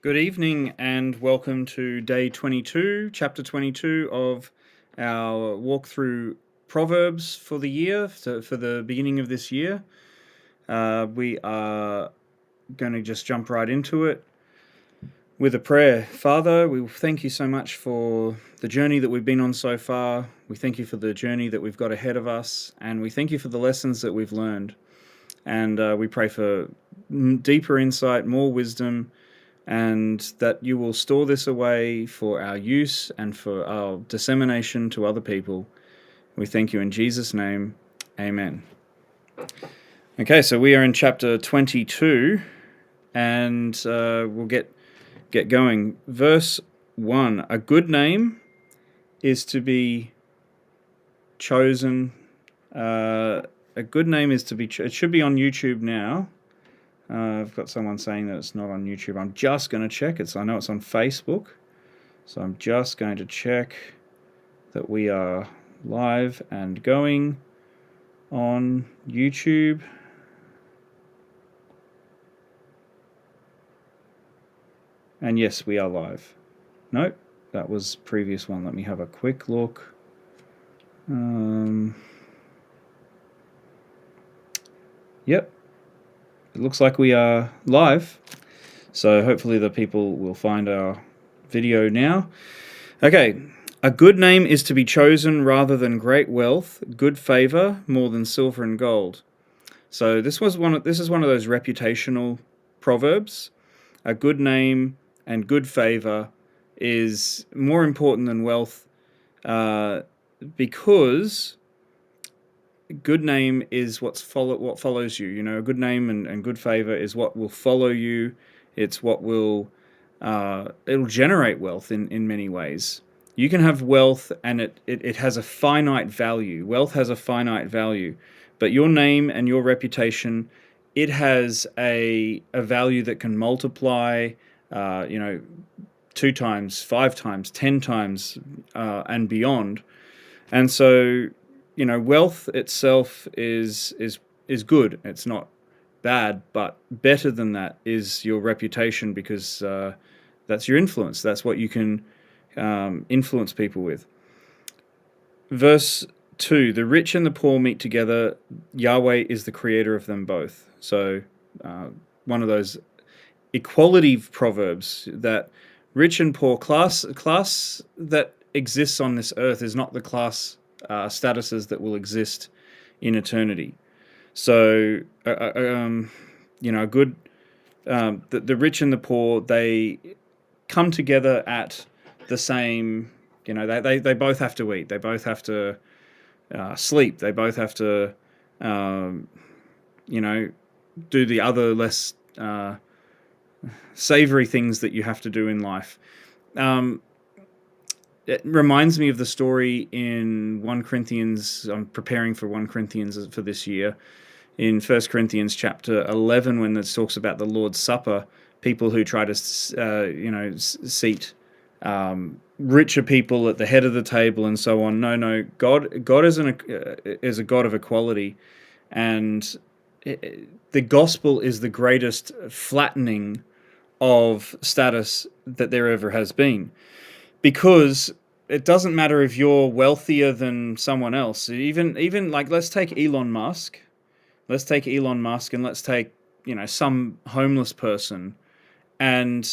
Good evening and welcome to day 22, chapter 22 of our walk through Proverbs for the year, for the beginning of this year. We are going to just jump right into it with a prayer. Father, we thank you so much for the journey that we've been on so far. We thank you for the journey that we've got ahead of us, and we thank you for the lessons that we've learned. And we pray for deeper insight, more wisdom, and that you will store this away for our use and for our dissemination to other people. We thank you in Jesus' name. Amen. Okay, so we are in chapter 22, and we'll get going. Verse 1, a good name is to be chosen. A good name is to be it should be on YouTube now. I've got someone saying that it's not on YouTube. I'm just going to check it. I know it's on Facebook. So I'm just going to check that we are live and going on YouTube. And yes, we are live. Nope, that was previous one. Let me have a quick look. Yep. It looks like we are live, so hopefully the people will find our video now. Okay, a good name is to be chosen rather than great wealth, good favor more than silver and gold. So this is one of those reputational proverbs. A good name and good favor is more important than wealth, because good name is what follows you. You know, a good name and good favor is what will follow you. It's what will it'll generate wealth in many ways. You can have wealth and it has a finite value. Wealth has a finite value, but your name and your reputation, it has a value that can multiply, 2 times, 5 times, 10 times, and beyond. And so, wealth itself is good. It's not bad, but better than that is your reputation, because that's your influence. That's what you can influence people with. Verse 2, the rich and the poor meet together. Yahweh is the creator of them both. So one of those equality proverbs, that rich and poor class that exists on this earth is not the class statuses that will exist in eternity. So, the rich and the poor, they come together at the same. They both have to eat. They both have to sleep. They both have to, do the other less savory things that you have to do in life. It reminds me of the story in 1 Corinthians. I'm preparing for 1 Corinthians for this year. In 1 Corinthians chapter 11, when it talks about the Lord's Supper, people who try to, seat richer people at the head of the table and so on. No, God is a God of equality, and the gospel is the greatest flattening of status that there ever has been. Because it doesn't matter if you're wealthier than someone else. Even like, let's take Elon Musk. Let's take Elon Musk and let's take, some homeless person. And,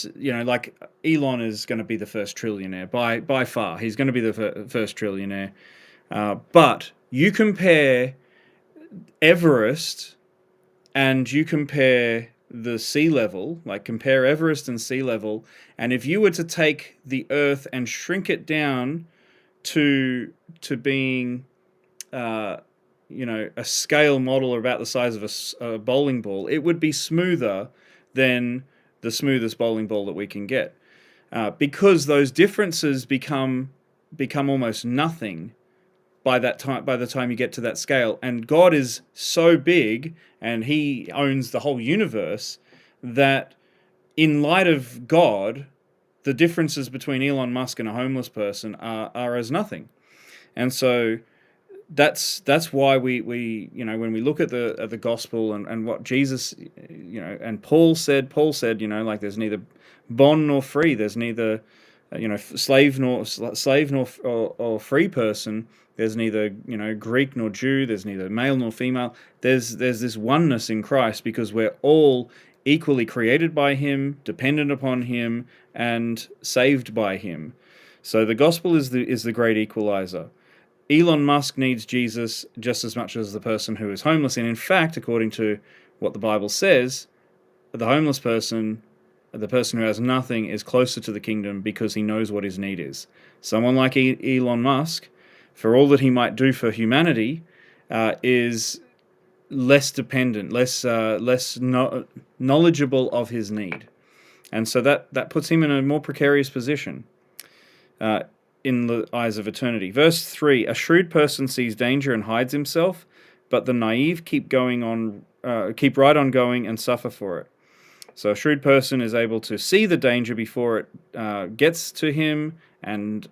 like, Elon is going to be the first trillionaire by far. He's going to be the first trillionaire. But you compare Everest and you compare the sea level, like compare Everest and sea level, and if you were to take the Earth and shrink it down to being, a scale model about the size of a bowling ball, it would be smoother than the smoothest bowling ball that we can get, because those differences become almost nothing by the time you get to that scale. And God is so big, and He owns the whole universe, that in light of God, the differences between Elon Musk and a homeless person are as nothing. And so that's why we when we look at the gospel, and what Jesus, and Paul said, like, there's neither bond nor free, there's neither slave nor or free person, there's neither Greek nor Jew, there's neither male nor female. There's this oneness in Christ, because we're all equally created by Him, dependent upon Him, and saved by Him. So the gospel is the great equalizer. Elon Musk needs Jesus just as much as the person who is homeless. And in fact, according to what the Bible says, the homeless person, the person who has nothing, is closer to the kingdom because he knows what his need is. Someone like Elon Musk, for all that he might do for humanity, is less dependent, less knowledgeable of his need. And so that puts him in a more precarious position in the eyes of eternity. Verse 3, a shrewd person sees danger and hides himself, but the naive keep right on going and suffer for it. So a shrewd person is able to see the danger before it gets to him and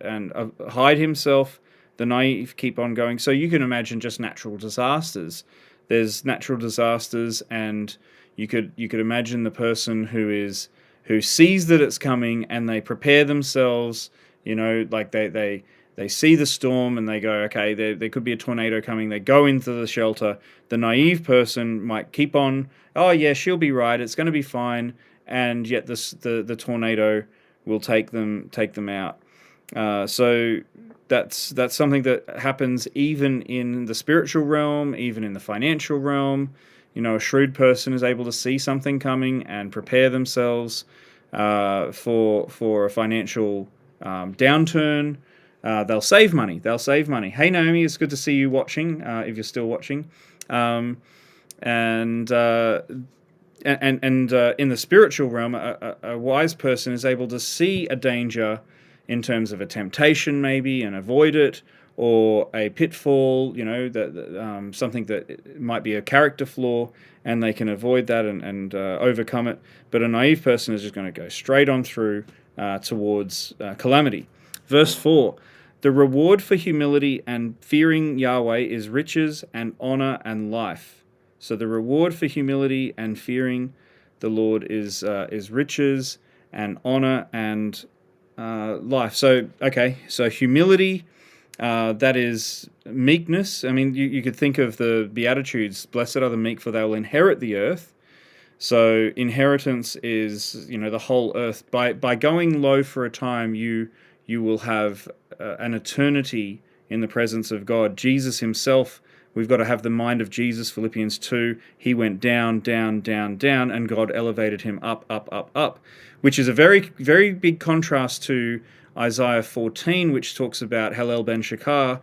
hide himself. The naive keep on going. So you can imagine just natural disasters. There's natural disasters, and you could imagine the person who sees that it's coming, and they prepare themselves. Like they see the storm and they go, okay, there could be a tornado coming. They go into the shelter. The naive person might keep on, oh yeah, she'll be right, it's going to be fine, and yet the tornado will take them out. So that's something that happens even in the spiritual realm, even in the financial realm. A shrewd person is able to see something coming and prepare themselves for a financial downturn. They'll save money. Hey, Naomi, it's good to see you watching, if you're still watching. And in the spiritual realm, a wise person is able to see a danger in terms of a temptation, maybe, and avoid it, or a pitfall, something that might be a character flaw, and they can avoid that and overcome it. But a naive person is just going to go straight on through towards calamity. Verse 4, the reward for humility and fearing Yahweh is riches and honor and life. So the reward for humility and fearing the Lord is riches and honor and life. So humility, that is meekness. I mean, you could think of the Beatitudes: blessed are the meek, for they will inherit the earth. So inheritance is, the whole earth. By going low for a time, you will have an eternity in the presence of God. Jesus Himself, we've got to have the mind of Jesus. Philippians 2, He went down, down, down, down, and God elevated Him up, up, up, up, which is a very, very big contrast to Isaiah 14, which talks about Hallel ben Shakar,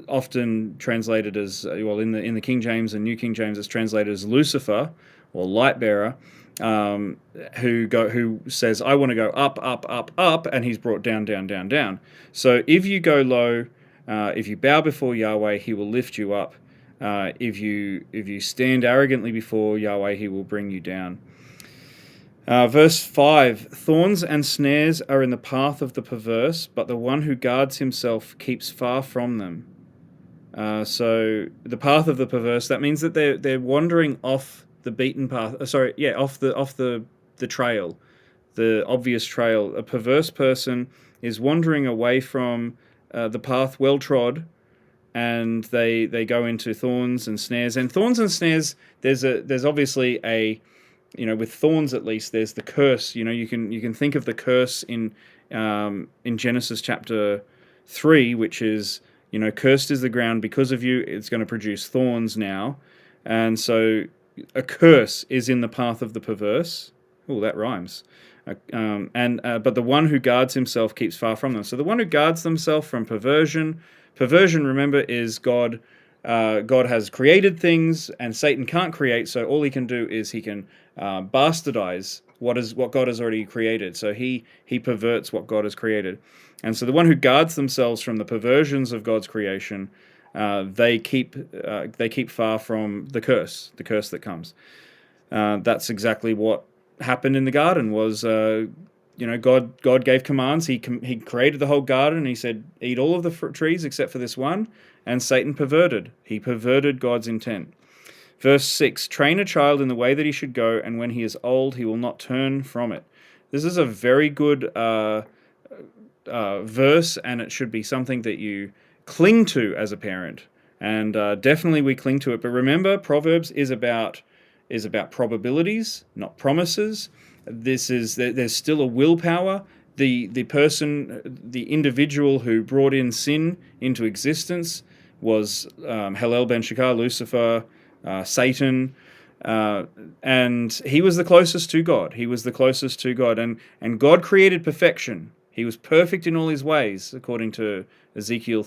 often translated as, in the King James and New King James, it's translated as Lucifer, or light bearer, who says, I want to go up, up, up, up, and he's brought down, down, down, down. So if you go low, if you bow before Yahweh, He will lift you up. If you stand arrogantly before Yahweh, He will bring you down. Verse 5, thorns and snares are in the path of the perverse, but the one who guards himself keeps far from them. So the path of the perverse, that means that they're wandering off the beaten path. Off the trail, the obvious trail. A perverse person is wandering away from the path well trod, and they go into thorns and snares. And thorns and snares, there's obviously a, with thorns at least, there's the curse. You can think of the curse in Genesis chapter 3, which is, cursed is the ground because of you. It's going to produce thorns now, and so a curse is in the path of the perverse. Oh, that rhymes. But the one who guards himself keeps far from them. So the one who guards themselves from perversion. Perversion, remember, is God. God has created things, and Satan can't create. So all he can do is he can bastardize what God has already created. So he perverts what God has created, and so the one who guards themselves from the perversions of God's creation, they keep far from the curse that comes. That's exactly what happened in the garden. Was God gave commands. He created the whole garden. And he said, eat all of the trees except for this one. And Satan perverted. He perverted God's intent. Verse 6, train a child in the way that he should go, and when he is old, he will not turn from it. This is a very good verse, and it should be something that you cling to as a parent. And definitely we cling to it. But remember, Proverbs is about probabilities, not promises. There's still a willpower. The individual who brought in sin into existence was Hillel ben Shakar, Lucifer, Satan, and he was the closest to God. And God created perfection. He was perfect in all his ways, according to Ezekiel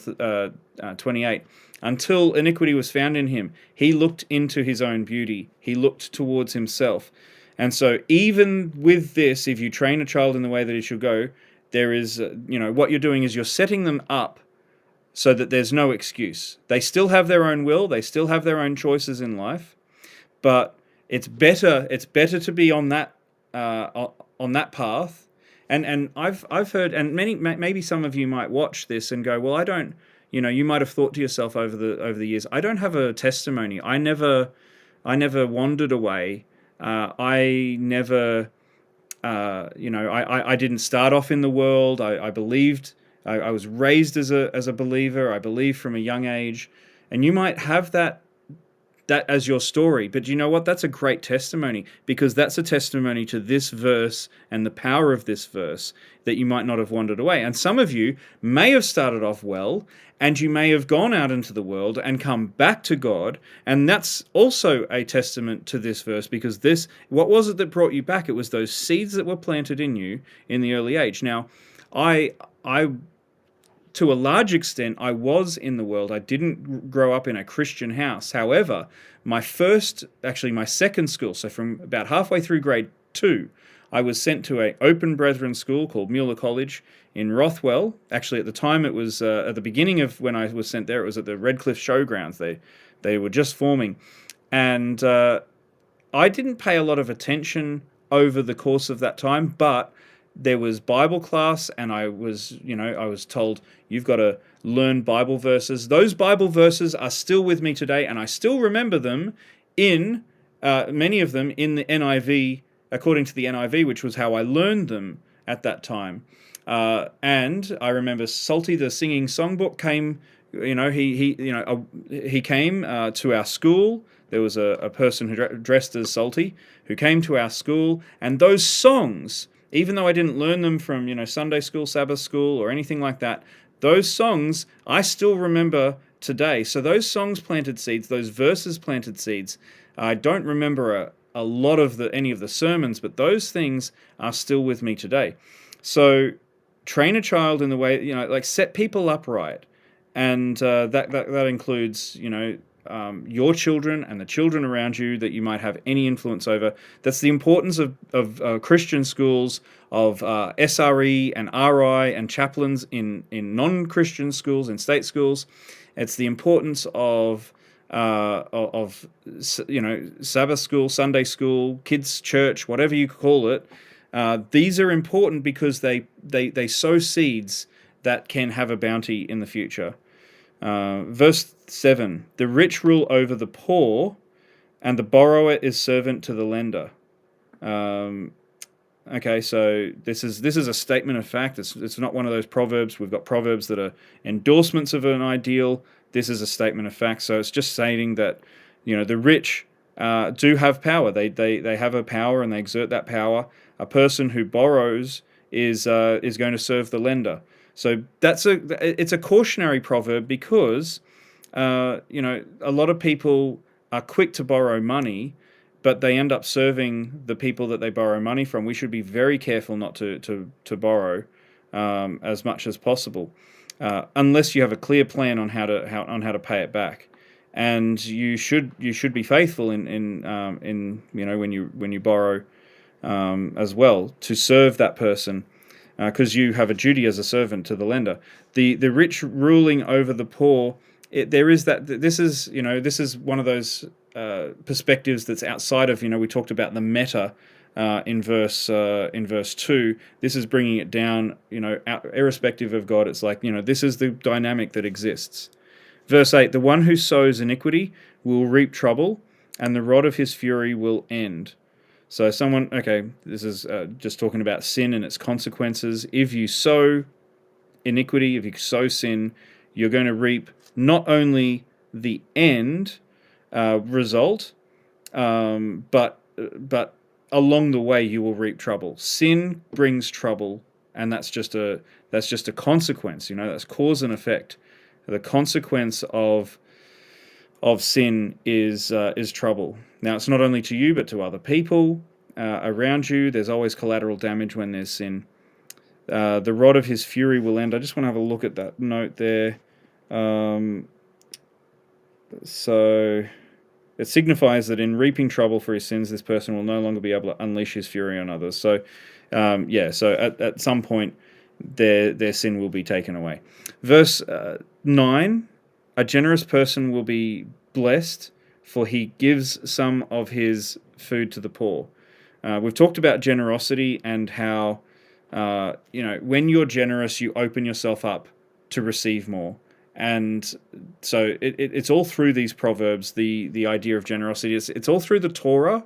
28. Until iniquity was found in him, he looked into his own beauty. He looked towards himself. And so even with this, if you train a child in the way that he should go, there is, what you're doing is you're setting them up so that there's no excuse. They still have their own will. They still have their own choices in life. But it's better to be on that path. And I've heard, and maybe some of you might watch this and go, well, I don't. You might have thought to yourself over the years, I don't have a testimony. I never wandered away. I never, I didn't start off in the world. I believed. I was raised as a believer. I believed from a young age, and you might have that as your story. But you know what? That's a great testimony, because that's a testimony to this verse and the power of this verse, that you might not have wandered away. And some of you may have started off well, and you may have gone out into the world and come back to God. And that's also a testament to this verse, because what was it that brought you back? It was those seeds that were planted in you in the early age. Now, I to a large extent, I was in the world. I didn't grow up in a Christian house. However, my second school, so from about halfway through grade 2, I was sent to an open brethren school called Mueller College in Rothwell. Actually, at the time, it was at the beginning of when I was sent there, it was at the Redcliffe Showgrounds. They were just forming. And I didn't pay a lot of attention over the course of that time, but there was Bible class, and I was told, you've got to learn Bible verses. Those Bible verses are still with me today, and I still remember them many of them in the NIV, according to the NIV, which was how I learned them at that time. And I remember Salty, the singing songbook, came. He came to our school. There was a person who dressed as Salty who came to our school, and those songs, even though I didn't learn them from Sunday school, Sabbath school, or anything like that, those songs I still remember today. So those songs planted seeds, those verses planted seeds. I don't remember a lot of any of the sermons, but those things are still with me today. So train a child in the way, like set people up right, and that includes your children and the children around you that you might have any influence over. That's the importance of Christian schools, of SRE and RI and chaplains in non-Christian schools, in state schools. It's the importance of Sabbath school, Sunday school, kids' church, whatever you call it. These are important because they sow seeds that can have a bounty in the future. Verse 7, the rich rule over the poor, and the borrower is servant to the lender. Okay, so this is a statement of fact. It's not one of those proverbs. We've got proverbs that are endorsements of an ideal. This is a statement of fact. So it's just stating that the rich do have power. They have a power, and they exert that power. A person who borrows is going to serve the lender. So it's a cautionary proverb, because a lot of people are quick to borrow money, but they end up serving the people that they borrow money from. We should be very careful not to borrow as much as possible, unless you have a clear plan on how to pay it back. And you should be faithful in when you borrow as well, to serve that person, because you have a duty as a servant to the lender. The rich ruling over the poor. There is that. This is one of those perspectives that's outside of, we talked about the meta in verse 2. This is bringing it down, irrespective of God. It's like, this is the dynamic that exists. Verse 8: the one who sows iniquity will reap trouble, and the rod of his fury will end. So this is just talking about sin and its consequences. If you sow iniquity, if you sow sin, you're going to reap not only the end result, but along the way you will reap trouble. Sin brings trouble, and that's just a consequence. That's cause and effect. The consequence of sin is trouble. Now, it's not only to you, but to other people around you. There's always collateral damage when there's sin. The rod of his fury will end. I just want to have a look at that note there. So it signifies that in reaping trouble for his sins, this person will no longer be able to unleash his fury on others. So, so at some point, their sin will be taken away. Verse 9, a generous person will be blessed, for he gives some of his food to the poor. We've talked about generosity and how, when you're generous, you open yourself up to receive more. And so it's all through these proverbs, the idea of generosity. It's all through the Torah.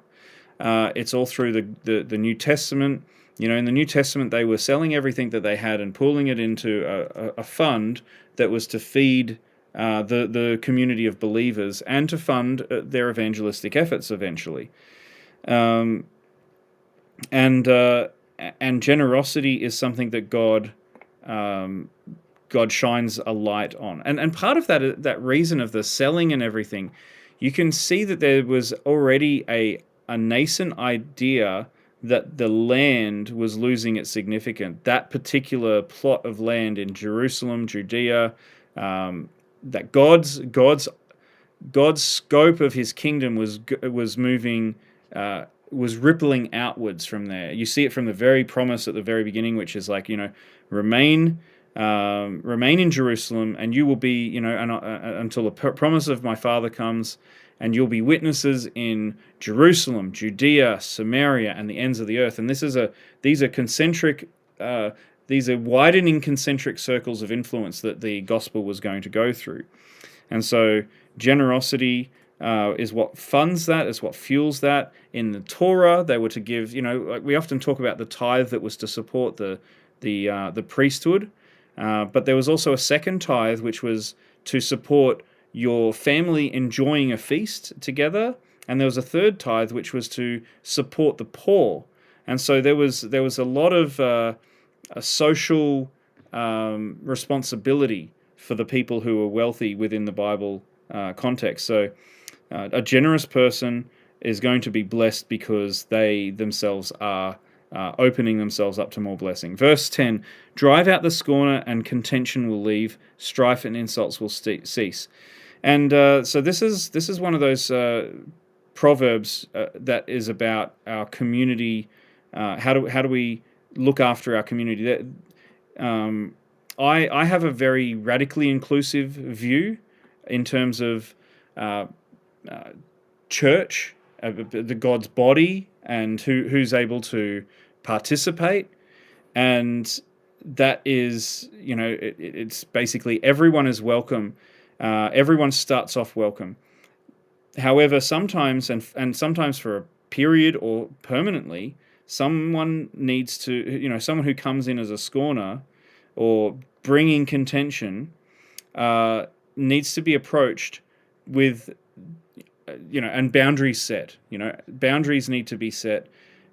It's all through the New Testament. In the New Testament, they were selling everything that they had and pooling it into a fund that was to feed the community of believers and to fund their evangelistic efforts eventually. And generosity is something that God shines a light on. And part of that reason of the selling and everything, you can see that there was already a nascent idea that the land was losing its significance. That particular plot of land in Jerusalem, Judea, that God's scope of his kingdom was moving, was rippling outwards from there. You see it from the very promise at the very beginning, which is like, remain in Jerusalem, and you will be, until the promise of my Father comes, and you'll be witnesses in Jerusalem, Judea, Samaria, and the ends of the earth. And these are concentric, these are widening concentric circles of influence that the gospel was going to go through. And so generosity is what funds that, is what fuels that. In the Torah, they were to give, like we often talk about the tithe that was to support the priesthood, but there was also a second tithe which was to support your family enjoying a feast together, and there was a third tithe which was to support the poor. And so there was a lot of a social responsibility for the people who were wealthy within the Bible context. So a generous person is going to be blessed because they themselves are opening themselves up to more blessing. Verse 10, drive out the scorner and contention will leave, strife and insults will cease. And so this is one of those proverbs that is about our community. How do we look after our community? I have a very radically inclusive view in terms of church, the God's body, and who's able to participate. And that is, it's basically everyone is welcome. Everyone starts off welcome. However, sometimes, and sometimes for a period or permanently, someone needs to, someone who comes in as a scorner or bringing contention needs to be approached with, and boundaries set. Boundaries need to be set.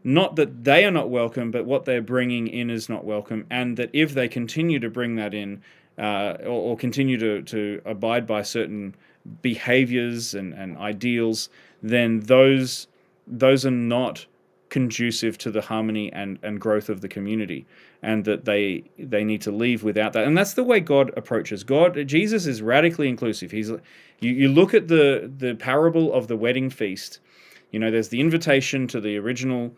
Not that they are not welcome, but what they're bringing in is not welcome, and that if they continue to bring that in, or continue to abide by certain behaviors and ideals, then those are not conducive to the harmony and growth of the community, and that they need to leave without that. And that's the way God approaches. Jesus is radically inclusive. You look at the parable of the wedding feast. There's the invitation to the original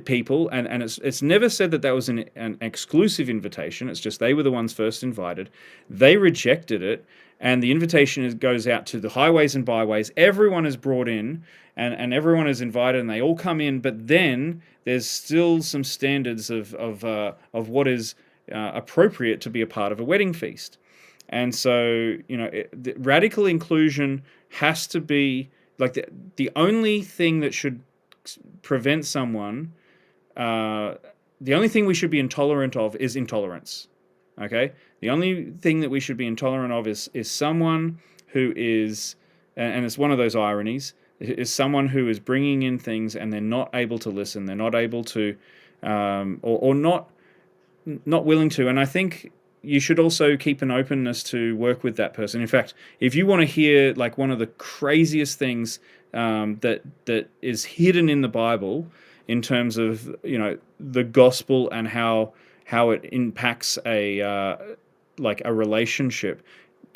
people, and it's never said that was an exclusive invitation. It's just they were the ones first invited. They rejected it, and the invitation goes out to the highways and byways. Everyone is brought in, and everyone is invited, and they all come in. But then there's still some standards of what is appropriate to be a part of a wedding feast. And so, the radical inclusion has to be like the only thing that should prevent someone, the only thing we should be intolerant of is intolerance. Okay? The only thing that we should be intolerant of is someone who is, and it's one of those ironies, is someone who is bringing in things and they're not able to listen, they're not able to, or not willing to. And I think you should also keep an openness to work with that person. In fact, if you want to hear like one of the craziest things that is hidden in the Bible in terms of the gospel and how it impacts a relationship,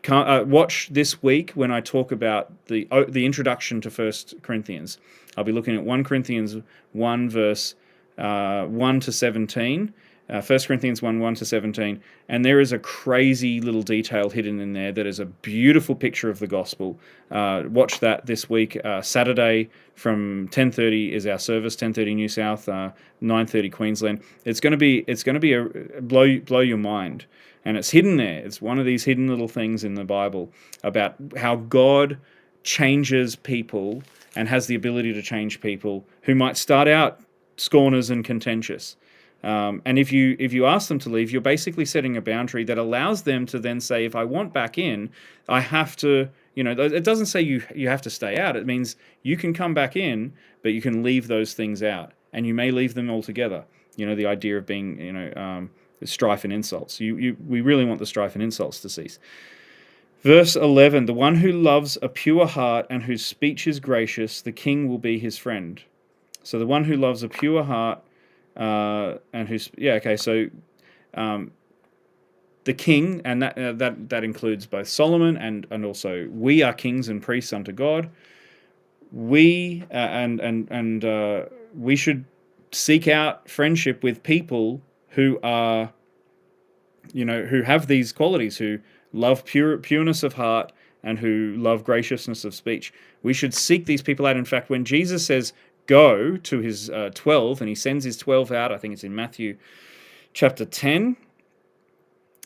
watch this week when I talk about the introduction to 1 Corinthians. I'll be looking at 1 Corinthians 1 verse 1 to 17. 1 Corinthians 1, 1 to 17, and there is a crazy little detail hidden in there that is a beautiful picture of the gospel. Watch that this week. Saturday from 10:30 is our service, 10:30 New South, 9:30 Queensland. It's going to be a blow your mind, and it's hidden there. It's one of these hidden little things in the Bible about how God changes people and has the ability to change people who might start out scorners and contentious. And if you ask them to leave, you're basically setting a boundary that allows them to then say, if I want back in, I have to, it doesn't say you have to stay out. It means you can come back in, but you can leave those things out. And you may leave them altogether. The idea of being, strife and insults. We really want the strife and insults to cease. Verse 11, the one who loves a pure heart and whose speech is gracious, the king will be his friend. So the one who loves a pure heart, and who's so the king, and that includes both Solomon and also we are kings and priests unto God. We we should seek out friendship with people who are who have these qualities, who love pureness of heart and who love graciousness of speech. We should seek these people out. In fact, when Jesus says go to his 12, and he sends his 12 out, I think it's in Matthew chapter 10,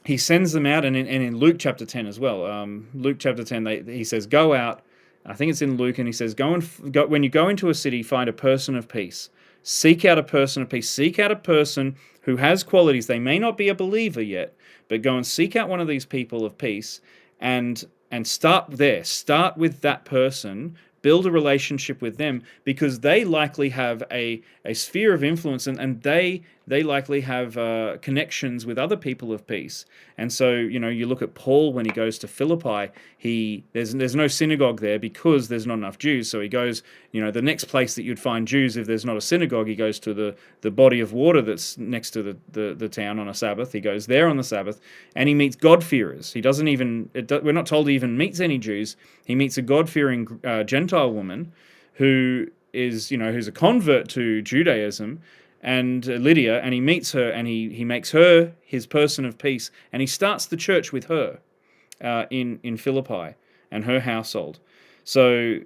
he sends them out, and in Luke chapter 10 as well. Luke chapter 10, he says, go out. I think it's in Luke, and he says, go when you go into a city, find a person of peace. Seek out a person of peace. Seek out a person who has qualities. They may not be a believer yet, but go and seek out one of these people of peace and start there. Start with that person. Build a relationship with them, because they likely have a sphere of influence, and they likely have connections with other people of peace. And so, you look at Paul when he goes to Philippi, there's no synagogue there because there's not enough Jews. So he goes, the next place that you'd find Jews if there's not a synagogue, he goes to the body of water that's next to the town on a Sabbath. He goes there on the Sabbath, and he meets God-fearers. He doesn't even, we're not told he even meets any Jews. He meets a God-fearing Gentile woman who is, who's a convert to Judaism, and Lydia, and he meets her, and he makes her his person of peace, and he starts the church with her in Philippi and her household. So,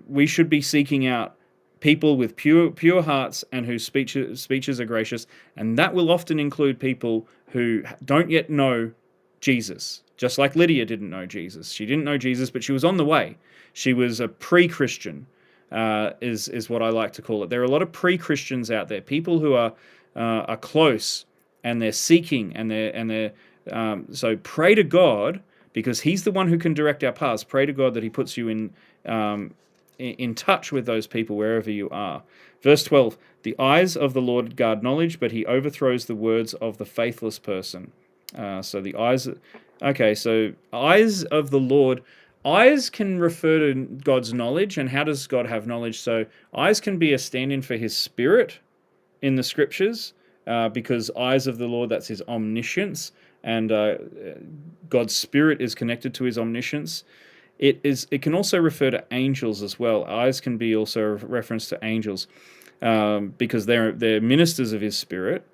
we should be seeking out people with pure hearts and whose speeches are gracious, and that will often include people who don't yet know Jesus. Just like Lydia didn't know Jesus. She didn't know Jesus, but she was on the way. She was a pre-Christian, is what I like to call it. There are a lot of pre-Christians out there, people who are close, and they're seeking, and they're so pray to God, because He's the one who can direct our paths. Pray to God that He puts you in touch with those people wherever you are. Verse 12: the eyes of the Lord guard knowledge, but He overthrows the words of the faithless person. So the eyes. Okay, so eyes of the Lord. Eyes can refer to God's knowledge, and how does God have knowledge? So eyes can be a stand-in for His Spirit in the Scriptures, because eyes of the Lord, that's His omniscience, and God's Spirit is connected to His omniscience. It can also refer to angels as well. Eyes can be also a reference to angels. because they're ministers of his Spirit.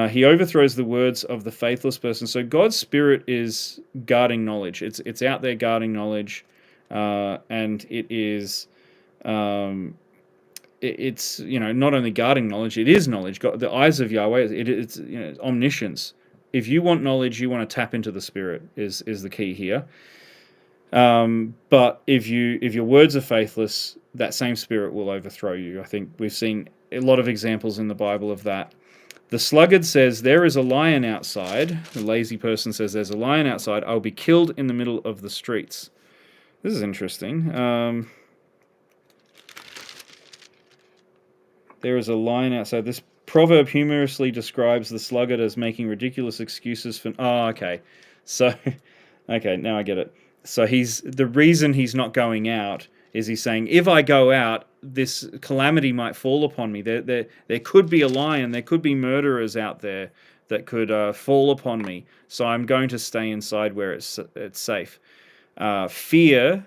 He overthrows the words of the faithless person. So God's Spirit is guarding knowledge. It's out there guarding knowledge, and it is it's not only guarding knowledge, it is knowledge. God, the eyes of Yahweh, it's omniscience. If you want knowledge, you want to tap into the Spirit is the key here. But if your words are faithless, that same Spirit will overthrow you. I think we've seen a lot of examples in the Bible of that. The sluggard says, "There is a lion outside." The lazy person says, "There's a lion outside. I'll be killed in the middle of the streets." This is interesting. There is a lion outside. This proverb humorously describes the sluggard as making ridiculous excuses for... Oh, okay. So, okay, now I get it. So the reason he's not going out is he's saying, if I go out, this calamity might fall upon me. There could be a lion, there could be murderers out there that could fall upon me. So I'm going to stay inside where it's safe. Fear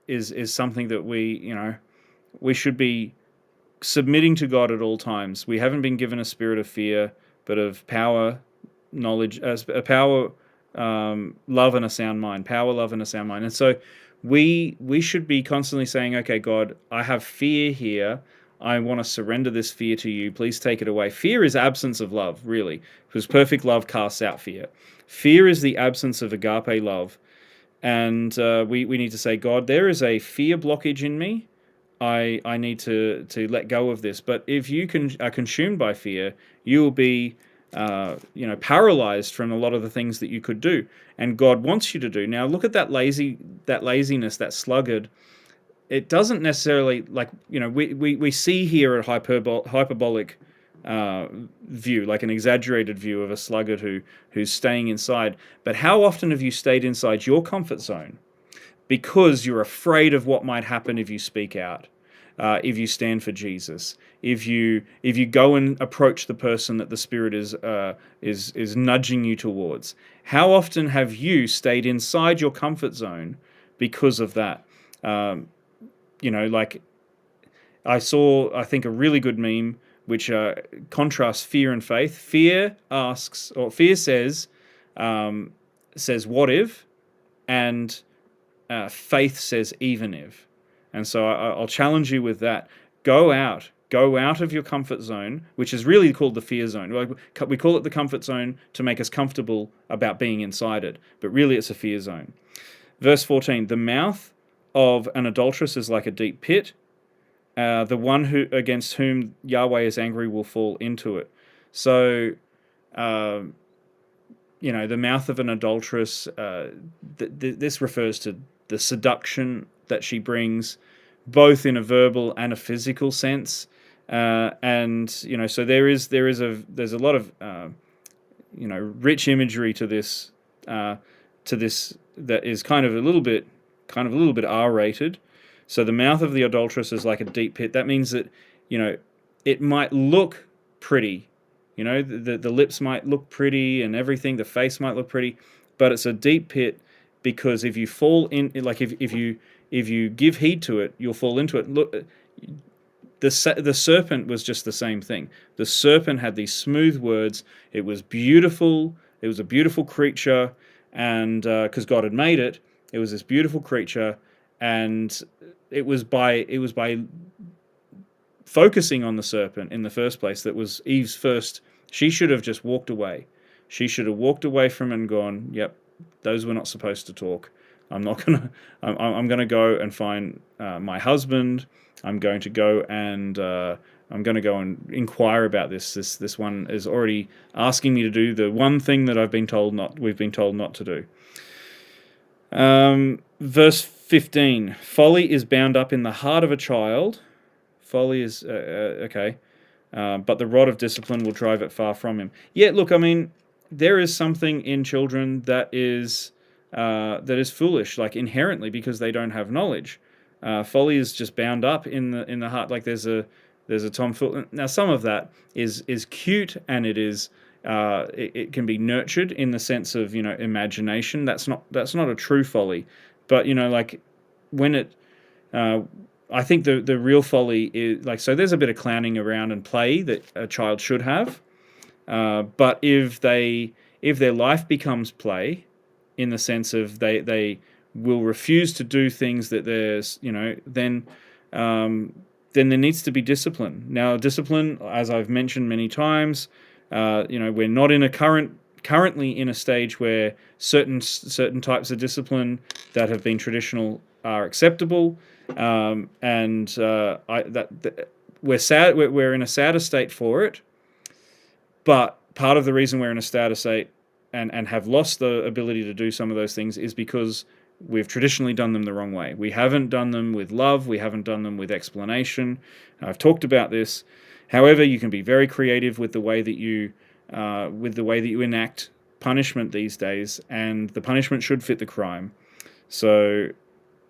is something that we should be submitting to God at all times. We haven't been given a spirit of fear, but of power, knowledge, power, love, and a sound mind. Power, love, and a sound mind. And so we should be constantly saying, okay, God, I have fear here. I want to surrender this fear to you. Please take it away. Fear is absence of love, really, because perfect love casts out fear. Fear is the absence of agape love. And we need to say, God, there is a fear blockage in me. I need to let go of this. But if you are consumed by fear, you will be paralyzed from a lot of the things that you could do, and God wants you to do. Now look at that laziness, that sluggard. It doesn't necessarily, we see here a hyperbolic view, like an exaggerated view of a sluggard who's staying inside. But how often have you stayed inside your comfort zone because you're afraid of what might happen if you speak out? If you stand for Jesus, if you go and approach the person that the Spirit is nudging you towards, how often have you stayed inside your comfort zone because of that? Like I saw, I think, a really good meme which contrasts fear and faith. Fear says, "What if?" and faith says, "Even if." And so I'll challenge you with that. Go out of your comfort zone, which is really called the fear zone. We call it the comfort zone to make us comfortable about being inside it, but really it's a fear zone. Verse 14, the mouth of an adulteress is like a deep pit. The one against whom Yahweh is angry will fall into it. So, the mouth of an adulteress, this refers to the seduction that she brings, both in a verbal and a physical sense, so there's a lot of rich imagery to this that is kind of a little bit R-rated. So the mouth of the adulteress is like a deep pit. That means that it might look pretty, the lips might look pretty and everything, the face might look pretty, but it's a deep pit. Because if you fall in, like if you give heed to it, you'll fall into it. Look, the serpent was just the same thing. The serpent had these smooth words. It was beautiful. It was a beautiful creature, and because God had made it, it was this beautiful creature, and it was by focusing on the serpent in the first place that was Eve's first. She should have just walked away. She should have walked away from it and gone, "Yep. Those were not supposed to talk. I'm gonna go and find my husband. I'm going to go and inquire about this. This one is already asking me to do the one thing that we've been told not to do." Verse 15. Folly is bound up in the heart of a child. Folly is okay, but the rod of discipline will drive it far from him. Yeah, look, I mean, there is something in children that is foolish, like inherently, because they don't have knowledge. Folly is just bound up in the heart. Like there's a tomfool. Now some of that is cute, and it can be nurtured in the sense of imagination. That's not a true folly, but like when I think the real folly is like, so there's a bit of clowning around and play that a child should have, but if their life becomes play, in the sense of they will refuse to do things that there's, then there needs to be discipline. Now, discipline, as I've mentioned many times, we're not in a currently in a stage where certain types of discipline that have been traditional are acceptable, and we're sad. We're in a sadder state for it. But part of the reason we're in a sadder state and have lost the ability to do some of those things is because we've traditionally done them the wrong way. We haven't done them with love. We haven't done them with explanation. I've talked about this. However, you can be very creative with the way that you enact punishment these days, and the punishment should fit the crime. So,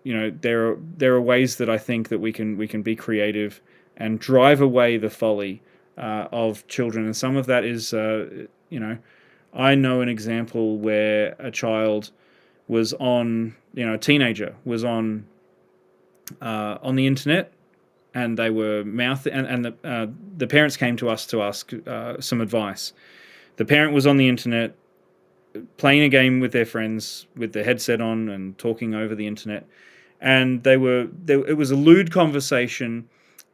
there are ways that I think that we can be creative and drive away the folly of children, and some of that is, I know an example where a child was on, a teenager was on the internet, and they were and the parents came to us to ask some advice. The parent was on the internet playing a game with their friends with their headset on and talking over the internet, and it was a lewd conversation,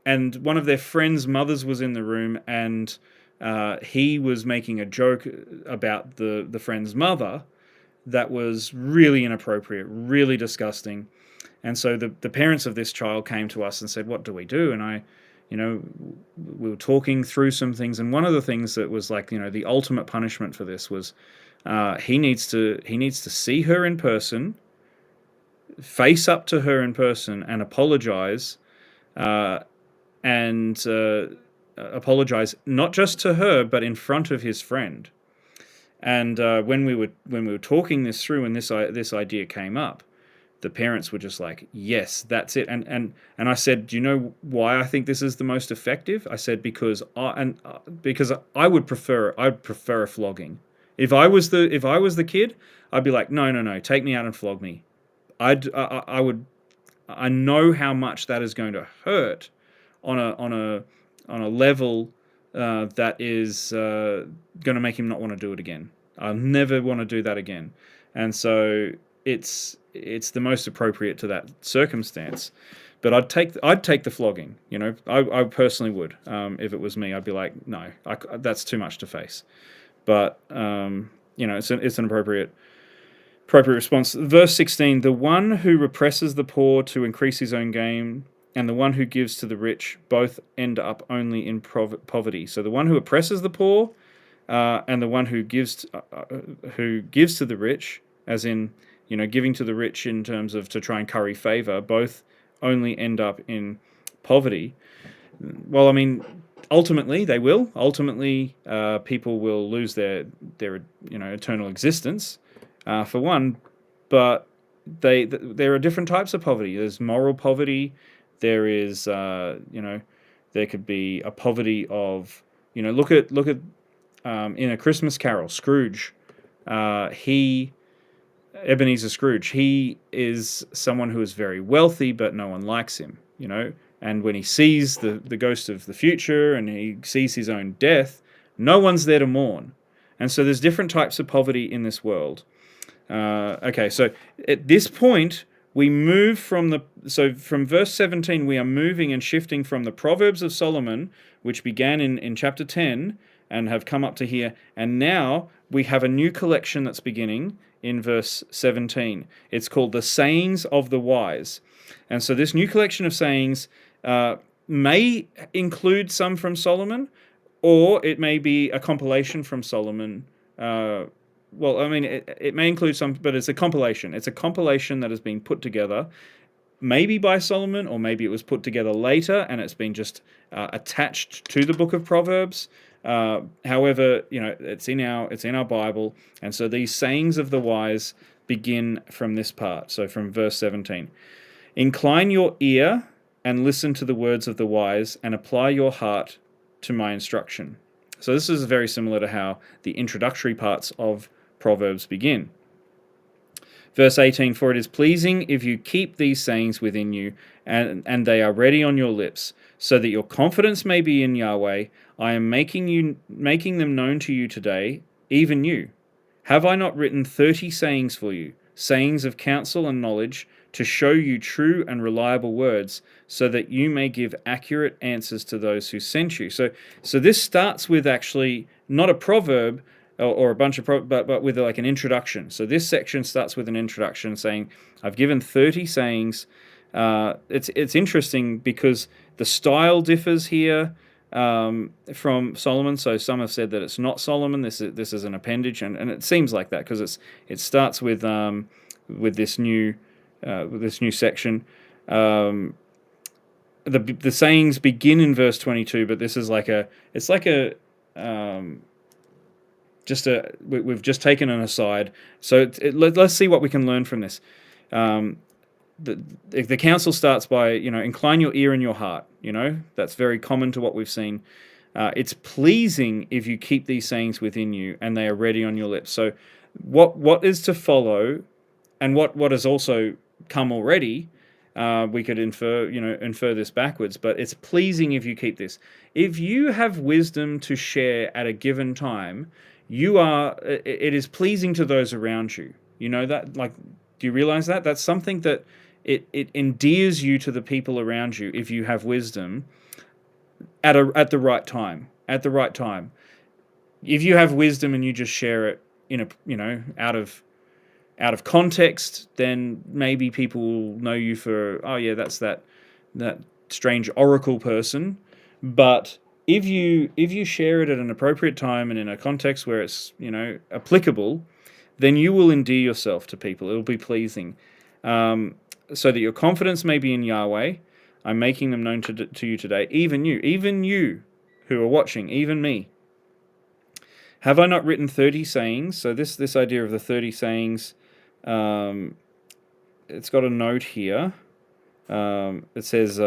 and one of their friends' mothers was in the room, and he was making a joke about the friend's mother that was really inappropriate, really disgusting. And so the parents of this child came to us and said, "What do we do?" And we were talking through some things, and one of the things that was like, the ultimate punishment for this was he needs to see her in person, face up to her in person, and apologize, and apologize not just to her but in front of his friend. And when we were talking this through, and this idea came up, the parents were just like, "Yes, that's it." And I said, "Do you know why I think this is the most effective?" I said, because I'd prefer a flogging. If I was the kid, I'd be like, "No, take me out and flog me." I would. I know how much that is going to hurt on a level that is going to make him not want to do it again. I'll never want to do that again. And so it's the most appropriate to that circumstance. But I'd take the flogging. I personally would. If it was me, I'd be like, no, that's too much to face. But it's an appropriate response. Verse 16: the one who represses the poor to increase his own gain, and the one who gives to the rich, both end up only in poverty. So the one who oppresses the poor, and the one who gives to the rich, as in, giving to the rich in terms of to try and curry favor, both only end up in poverty. Well, I mean, ultimately they will. Ultimately, people will lose their eternal existence, for one. But there are different types of poverty. There's moral poverty. There is, there could be a poverty of, look at in A Christmas Carol, Scrooge. Ebenezer Scrooge. He is someone who is very wealthy, but no one likes him. And when he sees the ghost of the future and he sees his own death, no one's there to mourn. And so there's different types of poverty in this world. Okay, so at this point, we move from verse 17, we are moving and shifting from the Proverbs of Solomon, which began in chapter 10 and have come up to here, and now we have a new collection that's beginning in verse 17. It's called the Sayings of the Wise. And so this new collection of sayings may include some from Solomon, or it may be a compilation from Solomon. It may include some, but it's a compilation. It's a compilation that has been put together, maybe by Solomon, or maybe it was put together later and it's been just attached to the book of Proverbs. However, it's in our Bible, and so these sayings of the wise begin from this part. So from verse 17, incline your ear and listen to the words of the wise, and apply your heart to my instruction. So this is very similar to how the introductory parts of Proverbs begin. Verse 18, for it is pleasing if you keep these sayings within you, and they are ready on your lips, so that your confidence may be in Yahweh. I am making them known to you today, even you. Have I not written 30 sayings for you, sayings of counsel and knowledge, to show you true and reliable words, so that you may give accurate answers to those who sent you? So this starts with actually not a proverb or a bunch of but with like an introduction. So this section starts with an introduction saying, "I've given 30 sayings." It's interesting because the style differs here from Solomon. So some have said that it's not Solomon. This is an appendage, and it seems like that because it starts with this new section. The sayings begin in verse 22, but this is we've just taken an aside. So let's see what we can learn from this. The counsel starts by, incline your ear and your heart. That's very common to what we've seen. It's pleasing if you keep these sayings within you, and they are ready on your lips. So what is to follow, and what has also come already, we could infer this backwards, but it's pleasing if you keep this. If you have wisdom to share at a given time, it is pleasing to those around you. You know that? Like, do you realize that? That's something that it endears you to the people around you if you have wisdom at the right time. At the right time. If you have wisdom and you just share it out of context, then maybe people will know you for, oh yeah, that's that strange oracle person. But if you share it at an appropriate time and in a context where it's applicable, then you will endear yourself to people. It will be pleasing, so that your confidence may be in Yahweh. I'm making them known to you today, even you who are watching, even me. Have I not written 30 sayings? So this idea of the 30 sayings, it's got a note here. It says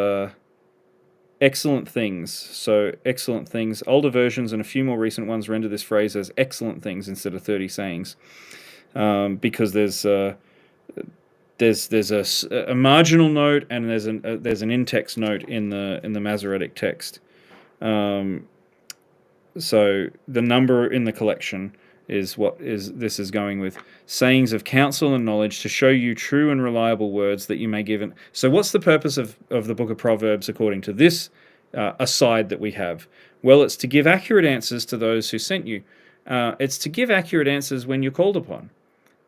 excellent things. So excellent things. Older versions and a few more recent ones render this phrase as excellent things instead of 30 sayings, because there's a marginal note and there's an in-text note in the Masoretic text. So the number in the collection is what this is going with. Sayings of counsel and knowledge to show you true and reliable words that you may give. So what's the purpose of the book of Proverbs according to this aside that we have? Well, it's to give accurate answers to those who sent you. It's to give accurate answers when you're called upon.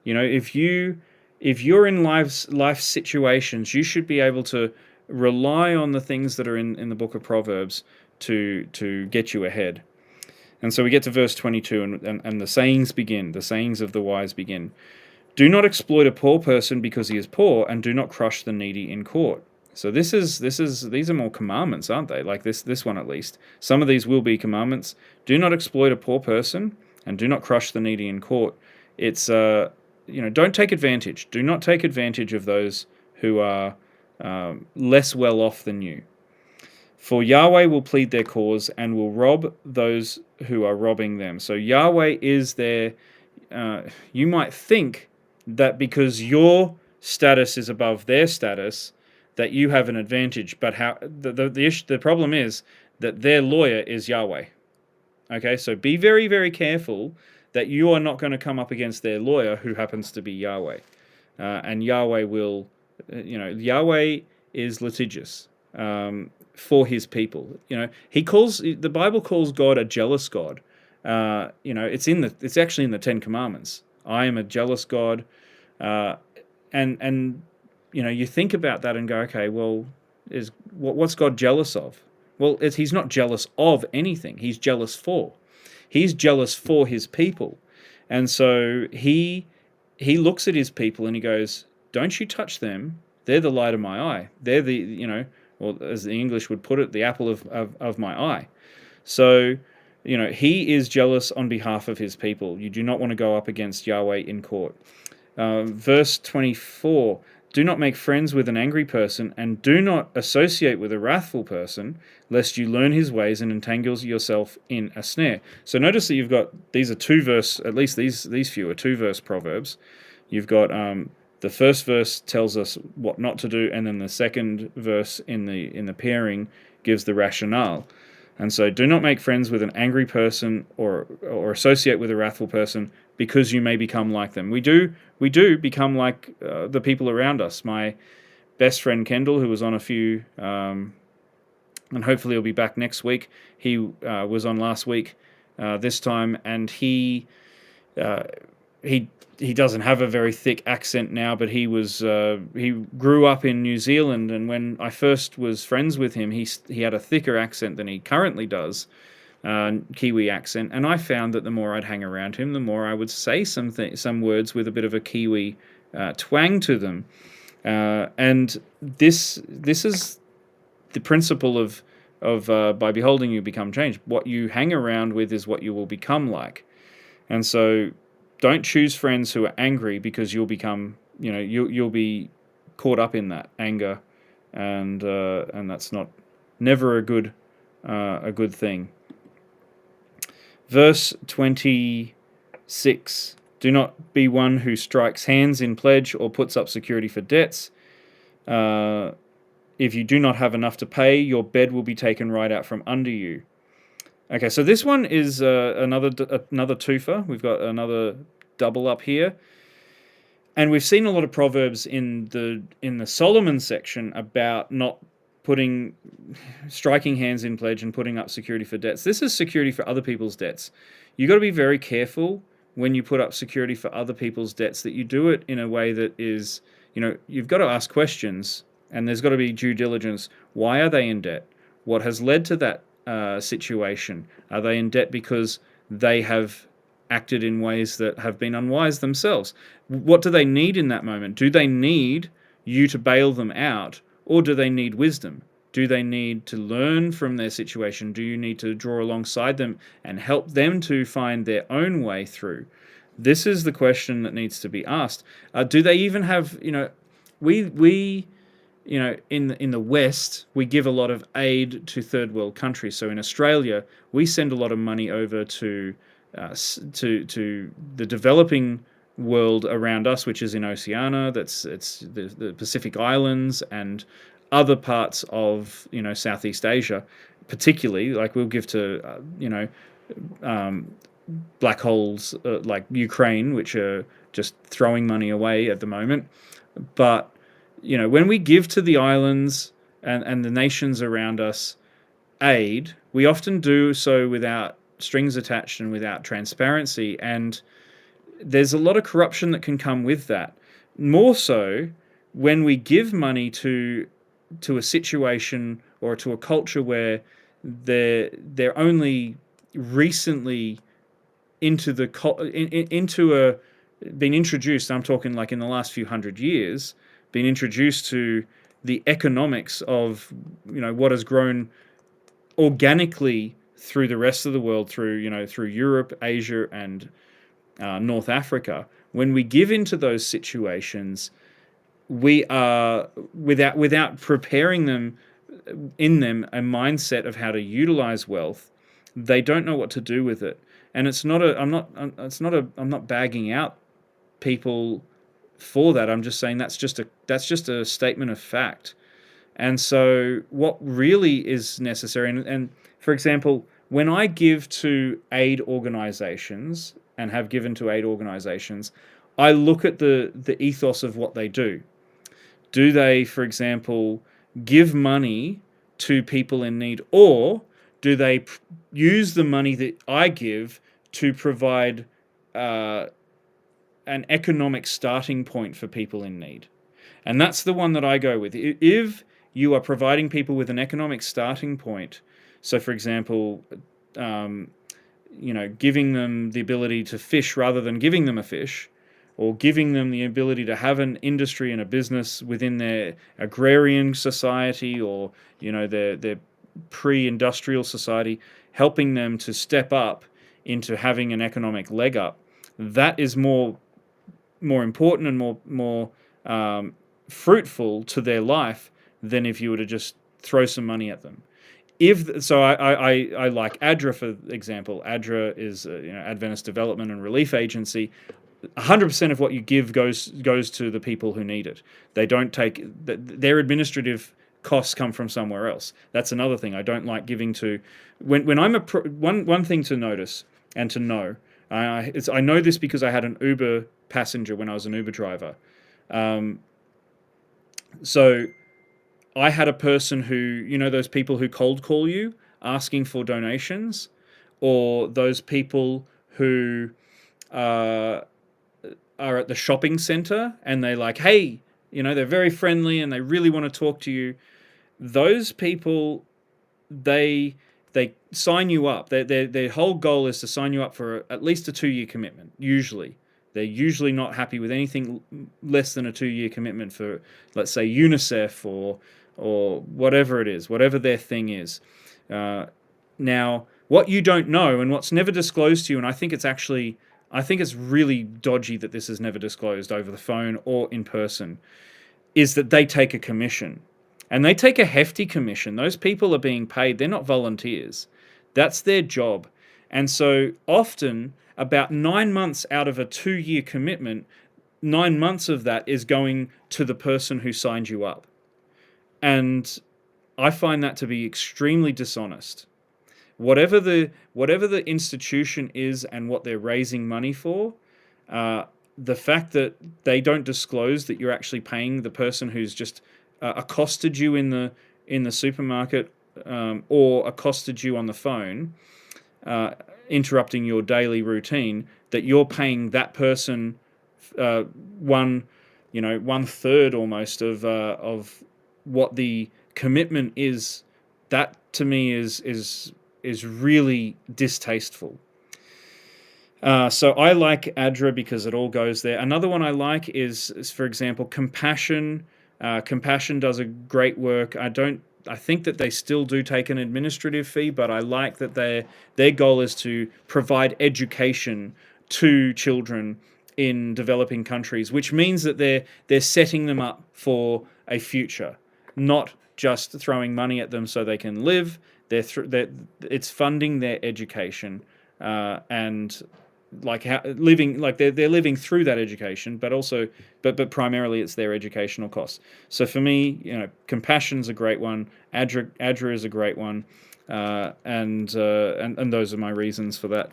If you're in life situations, you should be able to rely on the things that are in the book of Proverbs to get you ahead. And so we get to verse 22, and the sayings begin. The sayings of the wise begin. Do not exploit a poor person because he is poor, and do not crush the needy in court. So these are more commandments, aren't they? Like this one at least. Some of these will be commandments. Do not exploit a poor person, and do not crush the needy in court. It's don't take advantage. Do not take advantage of those who are less well off than you. For Yahweh will plead their cause and will rob those who are robbing them. So Yahweh is there. You might think that because your status is above their status, that you have an advantage. But the problem is that their lawyer is Yahweh. Okay, so be very, very careful that you are not going to come up against their lawyer, who happens to be Yahweh. And Yahweh will, Yahweh is litigious. For his people, the Bible calls God a jealous God. It's actually in the Ten Commandments. I am a jealous God, and you think about that and go, okay, well, what's God jealous of? Well, he's not jealous of anything. He's jealous for. He's jealous for his people, and so he looks at his people and he goes, "Don't you touch them? They're the light of my eye. They're the or as the English would put it, the apple of my eye." So, he is jealous on behalf of his people. You do not want to go up against Yahweh in court. Verse 24, do not make friends with an angry person, and do not associate with a wrathful person, lest you learn his ways and entangle yourself in a snare. So notice that these are 2-verse, at least these few are 2-verse Proverbs. You've got The first verse tells us what not to do, and then the second verse in the pairing gives the rationale. And so, do not make friends with an angry person or associate with a wrathful person, because you may become like them. We do become like the people around us. My best friend Kendall, who was on a few, and hopefully he'll be back next week. He was on last week, this time, and uh, he he doesn't have a very thick accent now, but he grew up in New Zealand, and when I first was friends with him, he had a thicker accent than he currently does, Kiwi accent, and I found that the more I'd hang around him, the more I would say some words with a bit of a Kiwi twang to them, and this is the principle of by beholding you become changed. What you hang around with is what you will become like. And so don't choose friends who are angry, because you'll become, you'll be caught up in that anger, and that's never a good thing. Verse 26. Do not be one who strikes hands in pledge or puts up security for debts. If you do not have enough to pay, your bed will be taken right out from under you. Okay, so this one is another twofer. We've got another double up here, and we've seen a lot of proverbs in the Solomon section about not striking hands in pledge and putting up security for debts. This is security for other people's debts. You got to be very careful when you put up security for other people's debts, that you do it in a way that is, you've got to ask questions, and there's got to be due diligence. Why are they in debt? What has led to that situation? Are they in debt because they have acted in ways that have been unwise themselves? What do they need in that moment? Do they need you to bail them out, or do they need wisdom? Do they need to learn from their situation? Do you need to draw alongside them and help them to find their own way through? This is the question that needs to be asked. Do they even have, we in the West, we give a lot of aid to third world countries. So in Australia, we send a lot of money over to the developing world around us, which is in Oceania. It's the Pacific Islands and other parts of Southeast Asia, particularly. Like, we'll give to black holes like Ukraine, which are just throwing money away at the moment. But when we give to the islands and the nations around us aid, we often do so without strings attached and without transparency, and there's a lot of corruption that can come with that. More so when we give money to a situation or to a culture where they're only recently into been introduced. I'm talking like in the last few hundred years, been introduced to the economics of what has grown organically through the rest of the world, through Europe, Asia, and North Africa. When we give into those situations, we are without preparing them in them a mindset of how to utilize wealth. They don't know what to do with it, and I'm not bagging out people for that. I'm just saying that's just a statement of fact. And so what really is necessary, and for example, when I give to aid organizations and have given to aid organizations, I look at the ethos of what they do. Do they, for example, give money to people in need, or do they use the money that I give to provide an economic starting point for people in need? And that's the one that I go with. If you are providing people with an economic starting point, so for example, giving them the ability to fish rather than giving them a fish, or giving them the ability to have an industry and a business within their agrarian society, or their pre-industrial society, helping them to step up into having an economic leg up, that is more important and more fruitful to their life than if you were to just throw some money at them. I like ADRA, for example. ADRA is Adventist Development and Relief Agency. 100% of what you give goes to the people who need it. They don't take their administrative costs come from somewhere else. That's another thing I don't like giving to. When I'm one thing to notice and to know. I know this because I had an Uber passenger when I was an Uber driver. Um, so I had a person who, those people who cold call you asking for donations, or those people who uh, are at the shopping center and they're like, hey, they're very friendly and they really want to talk to you. Those people, they they sign you up. Their whole goal is to sign you up for at least a 2-year commitment. Usually, they're usually not happy with anything less than a 2-year commitment for, let's say, UNICEF or whatever it is, whatever their thing is. Now, what you don't know and what's never disclosed to you, and I think it's really dodgy that this is never disclosed over the phone or in person, is that they take a commission. And they take a hefty commission. Those people are being paid. They're not volunteers. That's their job. And so often, about 9 months out of a 2-year commitment, 9 months of that is going to the person who signed you up. And I find that to be extremely dishonest. Whatever the institution is and what they're raising money for, the fact that they don't disclose that you're actually paying the person who's just accosted you in the supermarket, or accosted you on the phone, interrupting your daily routine, that you're paying that person one third almost of what the commitment is. That to me is really distasteful. So I like ADRA because it all goes there. Another one I like is for example, Compassion. Compassion does a great work. I think that they still do take an administrative fee, but I like that their goal is to provide education to children in developing countries, which means that they're setting them up for a future, not just throwing money at them so they can live. It's funding their education, and like living, like they're living through that education, but also but primarily it's their educational costs. So for me, Compassion's a great one. ADRA is a great one, and those are my reasons for that.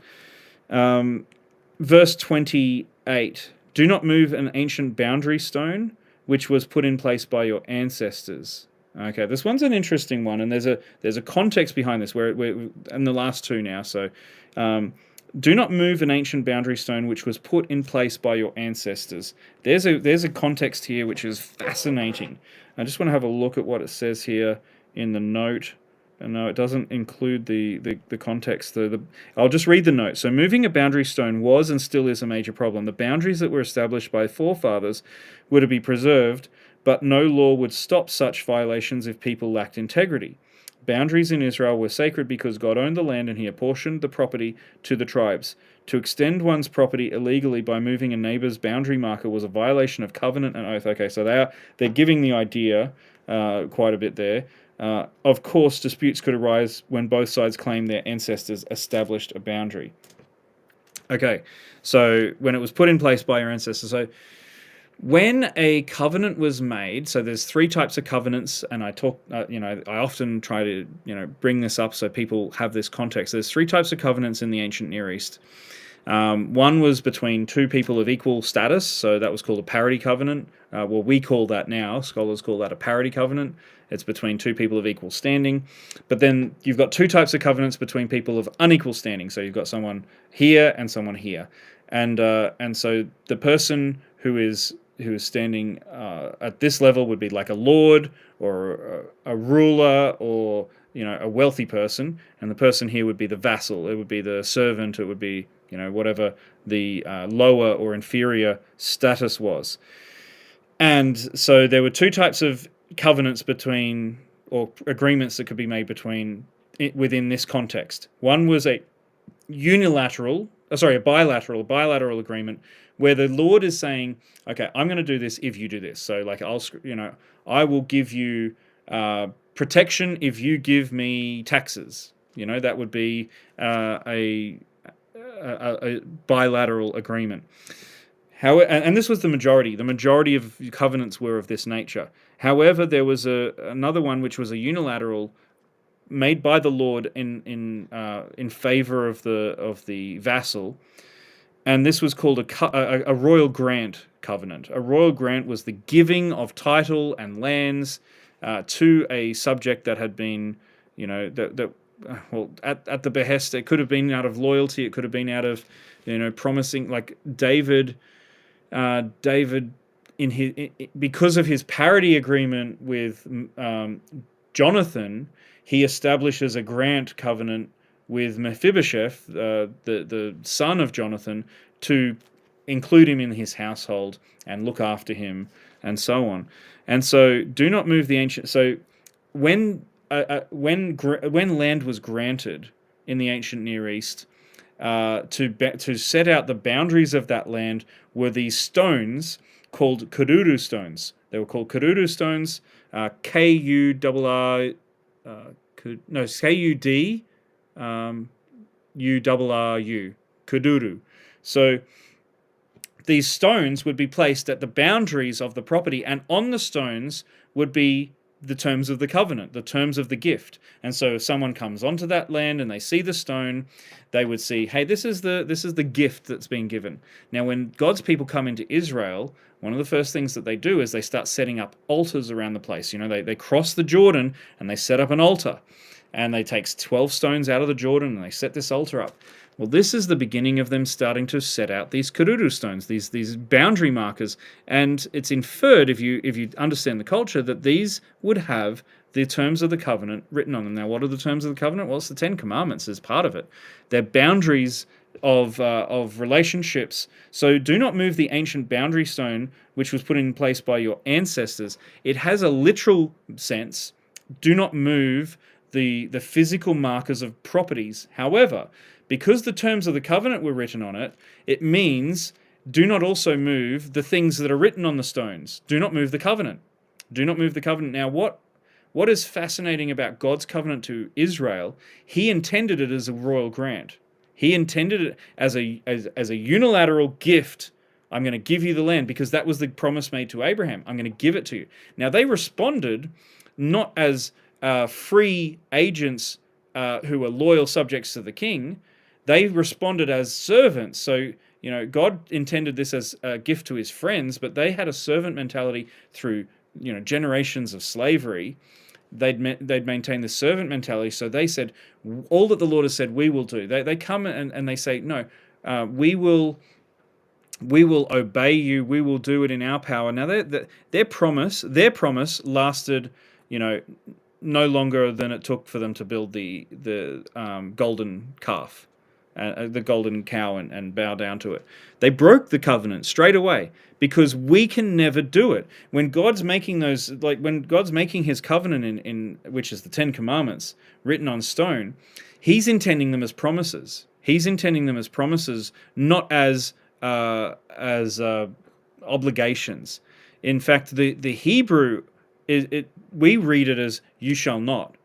Verse 28: Do not move an ancient boundary stone which was put in place by your ancestors. Okay, this one's an interesting one, and there's a context behind this. We're in the last two now, so. Do not move an ancient boundary stone which was put in place by your ancestors. There's a context here which is fascinating. I just want to have a look at what it says here in the note. And no, it doesn't include the context. I'll just read the note. So moving a boundary stone was and still is a major problem. The boundaries that were established by forefathers were to be preserved, but no law would stop such violations if people lacked integrity. Boundaries in Israel were sacred because God owned the land and he apportioned the property to the tribes. To extend one's property illegally by moving a neighbor's boundary marker was a violation of covenant and oath. Okay, so they're giving the idea quite a bit there. Of course, disputes could arise when both sides claim their ancestors established a boundary. Okay, so when it was put in place by your ancestors, so when a covenant was made, so there's 3 types of covenants, and I often try to, bring this up so people have this context. There's 3 types of covenants in the ancient Near East. One was between 2 people of equal status, so that was called a parity covenant. Well, we call that now, scholars call that a parity covenant. It's between 2 people of equal standing. But then you've got 2 types of covenants between people of unequal standing. So you've got someone here and someone here. And so the person who is standing at this level would be like a lord or a ruler or a wealthy person, and the person here would be the vassal. It would be the servant. It would be whatever the lower or inferior status was. And so there were 2 types of covenants between, or agreements that could be made within this context. One was a bilateral agreement where the Lord is saying, okay, I'm going to do this if you do this. So like I will give you protection if you give me taxes. That would be a bilateral agreement. How and this was the majority. The majority of covenants were of this nature. However, there was another one which was a unilateral made by the Lord in favor of the vassal, and this was called a royal grant covenant. A royal grant was the giving of title and lands to a subject that had been, that well, at the behest. It could have been out of loyalty. It could have been out of, promising, like David. David, because of his parity agreement with Jonathan, he establishes a grant covenant with Mephibosheth, the son of Jonathan, to include him in his household and look after him, and so on. And so, do not move the ancient. So, when land was granted in the ancient Near East, to set out the boundaries of that land were these stones called Kuduru stones. They were called Kuduru stones, K-U-R-R, K-U-D, U-R-R-U, Kuduru. So these stones would be placed at the boundaries of the property, and on the stones would be the terms of the covenant, the terms of the gift. And so if someone comes onto that land and they see the stone, they would see, hey, this is the gift that's been given. Now, when God's people come into Israel, one of the first things that they do is they start setting up altars around the place. They cross the Jordan and they set up an altar. And they take 12 stones out of the Jordan and they set this altar up. Well, this is the beginning of them starting to set out these Kuduru stones, these boundary markers, and it's inferred, if you understand the culture, that these would have the terms of the covenant written on them. Now, what are the terms of the covenant? Well, it's the Ten Commandments as part of it. They're boundaries of relationships. So do not move the ancient boundary stone which was put in place by your ancestors. It has a literal sense. Do not move the physical markers of properties. However, because the terms of the covenant were written on it, it means do not also move the things that are written on the stones. Do not move the covenant. Do not move the covenant. Now, what is fascinating about God's covenant to Israel, he intended it as a royal grant. He intended it as a unilateral gift. I'm going to give you the land, because that was the promise made to Abraham. I'm going to give it to you. Now, they responded not as free agents who were loyal subjects to the king. They responded as servants. So, God intended this as a gift to his friends, but they had a servant mentality through, generations of slavery. They'd maintained the servant mentality. So they said, all that the Lord has said, we will do. They come and they say, no, we will obey you. We will do it in our power. Now, their promise lasted, no longer than it took for them to build the golden calf, the golden cow, and bow down to it. They broke the covenant straight away, because we can never do it. When God's making when God's making his covenant in which is the Ten Commandments written on stone, he's intending them as promises. He's intending them as promises, not as obligations. In fact, the Hebrew we read it as "you shall not."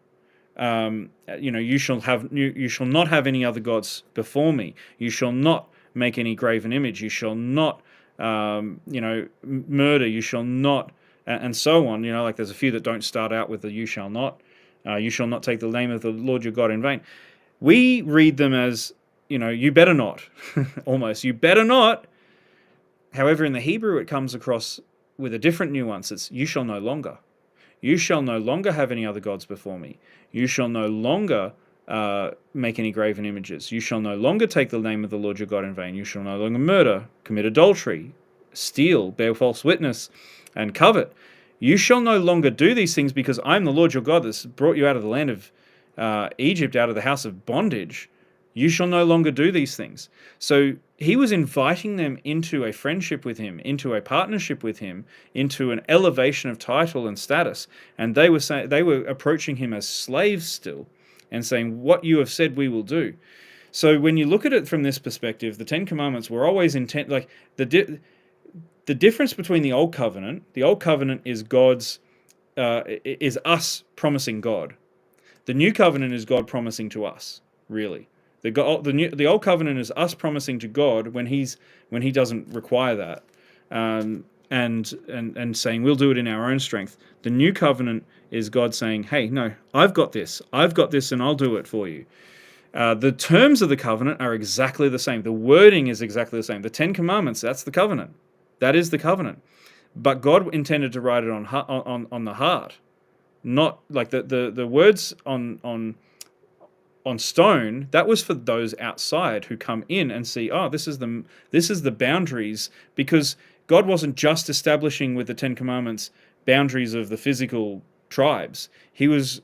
You shall not have any other gods before me. You shall not make any graven image. You shall not, murder. You shall not, and so on. Like there's a few that don't start out with the "you shall not." You shall not take the name of the Lord your God in vain. We read them as, you better not, almost. You better not. However, in the Hebrew, it comes across with a different nuance. It's "you shall no longer." You shall no longer have any other gods before me. You shall no longer make any graven images. You shall no longer take the name of the Lord your God in vain. You shall no longer murder, commit adultery, steal, bear false witness, and covet. You shall no longer do these things, because I am the Lord your God that's brought you out of the land of Egypt, out of the house of bondage. You shall no longer do these things. So he was inviting them into a friendship with him, into a partnership with him, into an elevation of title and status. And they were approaching him as slaves still, and saying, "What you have said, we will do." So when you look at it from this perspective, the Ten Commandments were always intent. Like the difference between the Old Covenant is is us promising God. The New Covenant is God promising to us. Really. The old covenant is us promising to God when He doesn't require that, and saying we'll do it in our own strength. The new covenant is God saying, "Hey, no, I've got this, and I'll do it for you." The terms of the covenant are exactly the same. The wording is exactly the same. The Ten Commandments, that's the covenant. That is the covenant. But God intended to write it on the heart, not like the words on stone. That was for those outside who come in and see, oh, this is the boundaries, because God wasn't just establishing with the Ten Commandments boundaries of the physical tribes. He was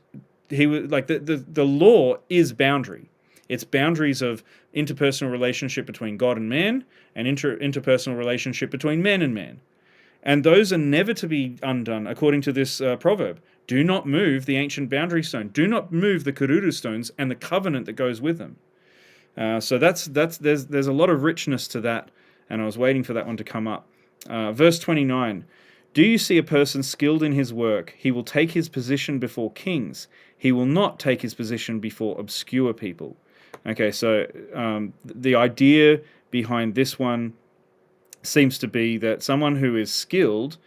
like the law is boundary. It's boundaries of interpersonal relationship between God and man, and interpersonal relationship between man and man. And those are never to be undone, according to this proverb. Do not move the ancient boundary stone. Do not move the kururu stones and the covenant that goes with them. So there's a lot of richness to that, and I was waiting for that one to come up. Verse 29. Do you see a person skilled in his work? He will take his position before kings. He will not take his position before obscure people. Okay, so the idea behind this one seems to be that someone who is skilled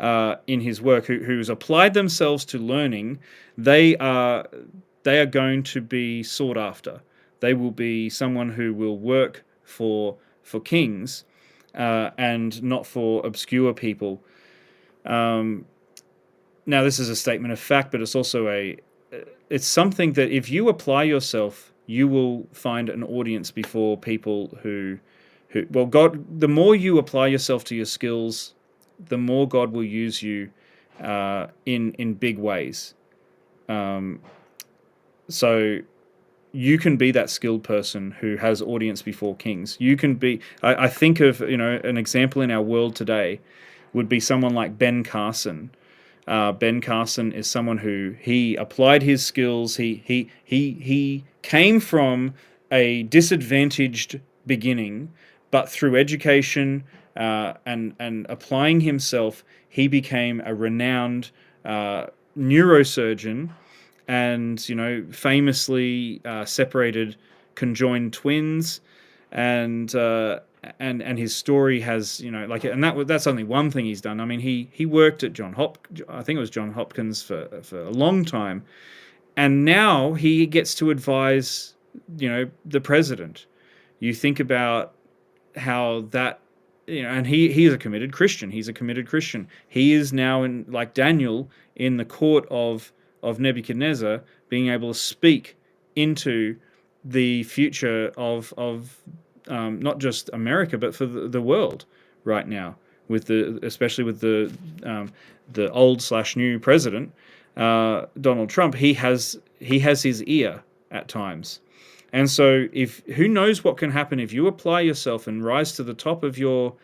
in his work, who's applied themselves to learning, they are going to be sought after. They will be someone who will work for kings and not for obscure people. Now, this is a statement of fact, but it's also it's something that if you apply yourself, you will find an audience before people who God. The more you apply yourself to your skills, the more God will use you in big ways. So you can be that skilled person who has audience before kings. You can be. I think of an example in our world today would be someone like Ben Carson. Ben Carson is someone who he applied his skills. He came from a disadvantaged beginning, but through education and applying himself, he became a renowned neurosurgeon, and famously separated conjoined twins, and his story has that's only one thing he's done. I mean, he worked at I think it was John Hopkins for a long time, and now he gets to advise the president. You think about how that and he is a committed Christian. He's a committed Christian. He is now in, like Daniel, in the court of Nebuchadnezzar, being able to speak into the future of not just America, but for the world right now, especially with the old/new president, Donald Trump. He has his ear at times, and so who knows what can happen if you apply yourself and rise to the top of your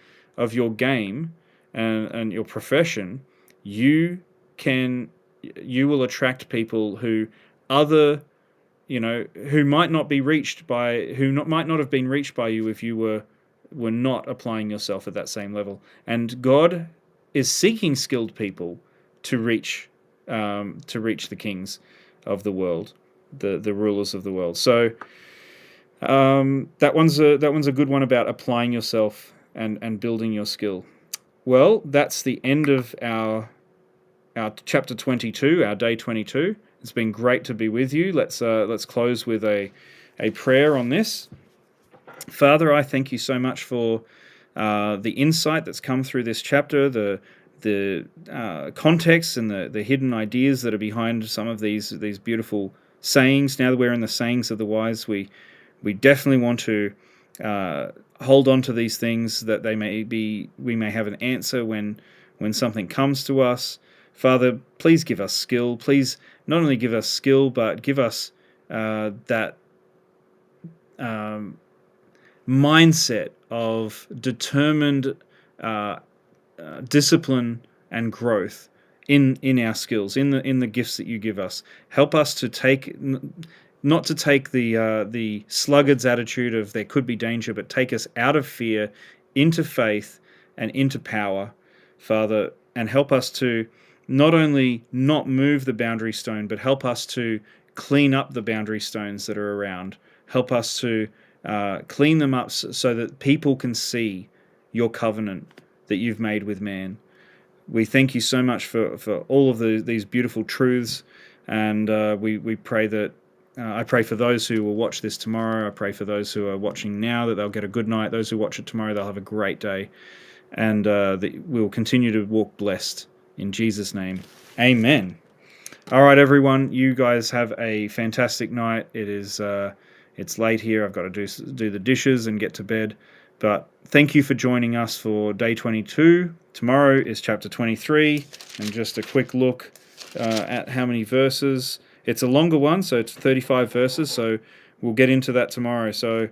game and your profession. You will attract people who might not be reached by, might not have been reached by you if you were not applying yourself at that same level. And God is seeking skilled people to reach the kings of the world, the rulers of the world. So that one's a good one about applying yourself and building your skill. Well, that's the end of our chapter 22, our day 22. It's been great to be with you. Let's close with a prayer on this. Father, I thank you so much for the insight that's come through this chapter, the context and the hidden ideas that are behind some of these beautiful sayings. Now that we're in the sayings of the wise, we definitely want to hold on to these things, that we may have an answer when something comes to us. Father, please give us skill. Please not only give us skill, but give us that mindset of determined discipline and growth in our skills, in the gifts that you give us. Help us to not to take the sluggard's attitude of there could be danger, but take us out of fear into faith and into power, Father, and help us to not only not move the boundary stone, but help us to clean up the boundary stones that are around. Help us to clean them up so that people can see your covenant that you've made with man. We thank you so much for all of these beautiful truths, and we pray that I pray for those who will watch this tomorrow. I pray for those who are watching now that they'll get a good night. Those who watch it tomorrow, they'll have a great day, and that we'll continue to walk blessed. In Jesus' name, amen. All right, everyone, you guys have a fantastic night. It's late here. I've got to do the dishes and get to bed. But thank you for joining us for day 22. Tomorrow is chapter 23, and just a quick look at how many verses. It's a longer one, so it's 35 verses, so we'll get into that tomorrow. So